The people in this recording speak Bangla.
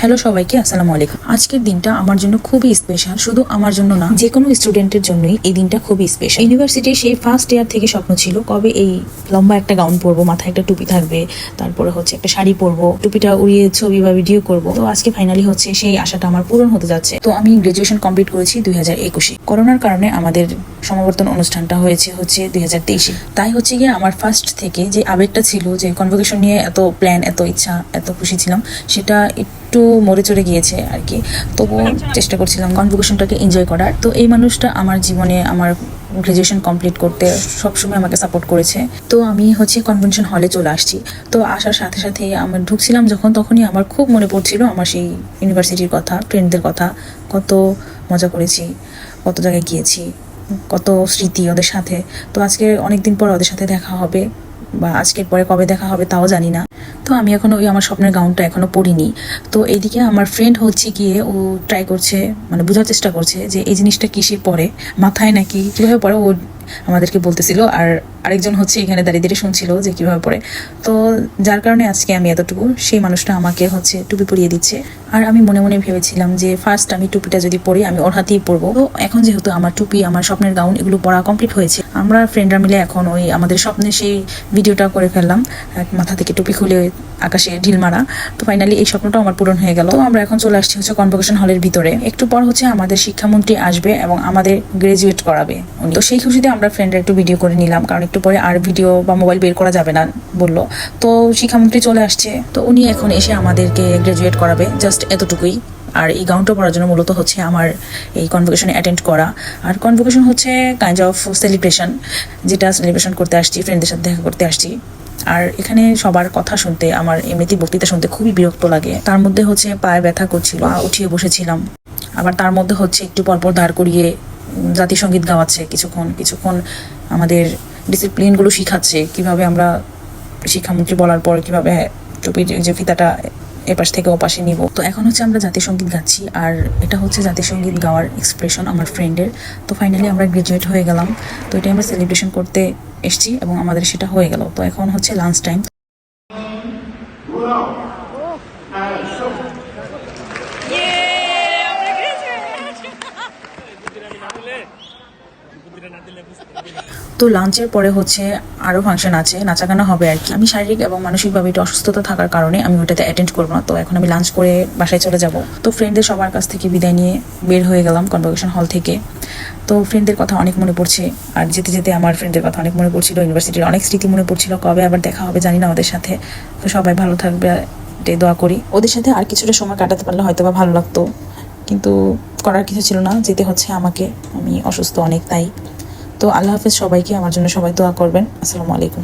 হ্যালো সবাইকে, আসসালামু আলাইকুম। আজকের দিনটা আমার জন্য খুবই স্পেশাল। শুধু আমার জন্য না, যে কোনো স্টুডেন্টের জন্যই এই দিনটা খুবই স্পেশাল। ইউনিভার্সিটির সেই ফার্স্ট ইয়ার থেকে স্বপ্ন ছিল কবে এই লম্বা একটা গাউন পরবো, মাথায় একটা টুপি থাকবে, তারপরে হচ্ছে একটা শাড়ি পরবো, টুপিটা উড়িয়ে ছবি বা ভিডিও করবো। তো আজকে ফাইনালি হচ্ছে সেই আশাটা আমার পূরণ হতে যাচ্ছে। তো আমি গ্রাজুয়েশন কমপ্লিট করেছি 2021-এ। করোনার কারণে আমাদের সমাবর্তন অনুষ্ঠানটা হয়েছে 2023-এ। তাই হচ্ছে গিয়ে আমার ফার্স্ট থেকে যে আবেগটা ছিল, যে কনভোকেশন নিয়ে এত প্ল্যান, এত ইচ্ছা, এত খুশি ছিলাম, সেটা একটু মরে চলে গিয়েছে আর কি। তবুও চেষ্টা করছিলাম কনভোকেশনটাকে এনজয় করার। তো এই মানুষটা আমার জীবনে আমার গ্রাজুয়েশন কমপ্লিট করতে সবসময় আমাকে সাপোর্ট করেছে। তো আমি হচ্ছে কনভেনশন হলে চলে আসছি। তো আসার সাথে সাথে আমার ঢুকছিলাম যখন, তখনই আমার খুব মনে পড়ছিল আমার সেই ইউনিভার্সিটির কথা, ফ্রেন্ডদের কথা, কত মজা করেছি, কত জায়গায় গিয়েছি, কত স্মৃতি ওদের সাথে। তো আজকে অনেকদিন পর ওদের সাথে দেখা হবে, বা আজকের পরে কবে দেখা হবে তাও জানি না। তো আমি এখনো ওই আমার স্বপ্নের গাউনটা এখনো পরিনি। তো এইদিকে আমার ফ্রেন্ড হচ্ছে গিয়ে ও ট্রাই করছে, মানে বোঝার চেষ্টা করছে যে এই জিনিসটা কিসে পরে, মাথায় নাকি কিভাবে পরে, ও আমাদেরকে বলতেছিল। আর আরেকজন হচ্ছে এখানে দাঁড়িয়ে দাঁড়িয়ে শুনছিল যে কিভাবে পরে। তো যার কারণে আজকে আমি এতটুকু, সেই মানুষটা আমাকে হচ্ছে টুপি পরিয়ে দিচ্ছে। আর আমি মনে মনে ভেবেছিলাম যে ফার্স্ট আমি টুপিটা যদি পরি আমি ওর হাতেই পরবো। তো এখন যেহেতু আমার টুপি, আমার স্বপ্নের গাউন এগুলো পরা কমপ্লিট হয়েছে, আমরা ফ্রেন্ডরা মিলে এখন ওই আমাদের স্বপ্নে সেই ভিডিওটা করে ফেললাম, মাথা থেকে টুপি খুলে আকাশে ঢিল মারা। তো ফাইনালি এই স্বপ্নটাও আমার পূরণ হয়ে গেল। তো আমরা এখন চলে আসছি হচ্ছে কনভোকেশন হলের ভিতরে। একটু পর হচ্ছে আমাদের শিক্ষামন্ত্রী আসবে এবং আমাদের গ্রাজুয়েট করাবে উনি। তো সেই খুশিতে আমরা ফ্রেন্ডরা একটু ভিডিও করে নিলাম, কারণ একটু পরে আর ভিডিও বা মোবাইল বের করা যাবে না বললো। তো শিক্ষামন্ত্রী চলে আসছে, তো উনি এখন এসে আমাদেরকে গ্রাজুয়েট করাবে, জাস্ট এতটুকুই। আর এই গাউনটা পরার জন্য মূলত হচ্ছে আমার এই কনভোকেশনে অ্যাটেন্ড করা। আর কনভোকেশন হচ্ছে কাইন্ড অফ সেলিব্রেশন, যেটা সেলিব্রেশন করতে আসছি, ফ্রেন্ডদের সাথে দেখা করতে আসছি। আর এখানে সবার কথা শুনতে, আমার এমনিতেই বক্তৃতা শুনতে খুবই বিরক্ত লাগে। তার মধ্যে হচ্ছে পায়ে ব্যথা করছিল, উঠিয়ে বসেছিলাম। আবার তার মধ্যে হচ্ছে একটু পরপর দাঁড় করিয়ে জাতীয় সঙ্গীত গাওয়াচ্ছে, কিছুক্ষণ আমাদের ডিসিপ্লিনগুলো শিখাচ্ছে, কিভাবে আমরা শিক্ষামন্ত্রী বলার পর কিভাবে টুপির যে ফিতাটা এপাশ থেকে ওপাশে নিব। তো এখন হচ্ছে আমরা জাতীয় সঙ্গীত গাচ্ছি, আর এটা হচ্ছে জাতীয় সঙ্গীত গাওয়ার এক্সপ্রেশন আমার ফ্রেন্ডের। তো ফাইনালি আমরা গ্রাজুয়েট হয়ে গেলাম। তো এটা আমরা সেলিব্রেশন করতে এসছি এবং আমাদের সেটা হয়ে গেল। তো এখন হচ্ছে লাঞ্চ টাইম। তো লাঞ্চের পরে হচ্ছে আরও ফাংশন আছে, নাচাগানা হবে আর কি। আমি শারীরিক এবং মানসিকভাবে একটু অসুস্থতা থাকার কারণে আমি ওটাতে অ্যাটেন্ড করবো না। তো এখন আমি লাঞ্চ করে বাসায় চলে যাব। তো ফ্রেন্ডদের সবার কাছ থেকে বিদায় নিয়ে বের হয়ে গেলাম কনভোকেশন হল থেকে। তো ফ্রেন্ডদের কথা অনেক মনে পড়ছে, আর যেতে যেতে আমার ফ্রেন্ডদের কথা অনেক মনে পড়ছিল, ইউনিভার্সিটির অনেক স্মৃতি মনে পড়ছিল, কবে আবার দেখা হবে জানি না ওদের সাথে। তো সবাই ভালো থাকবে, এটাই দোয়া করি। ওদের সাথে আর কিছুটা সময় কাটাতে পারলে হয়তো বা ভালো লাগতো, কিন্তু করার কিছু ছিল না, যেতে হচ্ছে আমাকে, আমি অসুস্থ অনেক তাই। তো আল্লাহ হাফেজ সবাইকে, আমার জন্য সবাই দোয়া করবেন। আসসালামু আলাইকুম।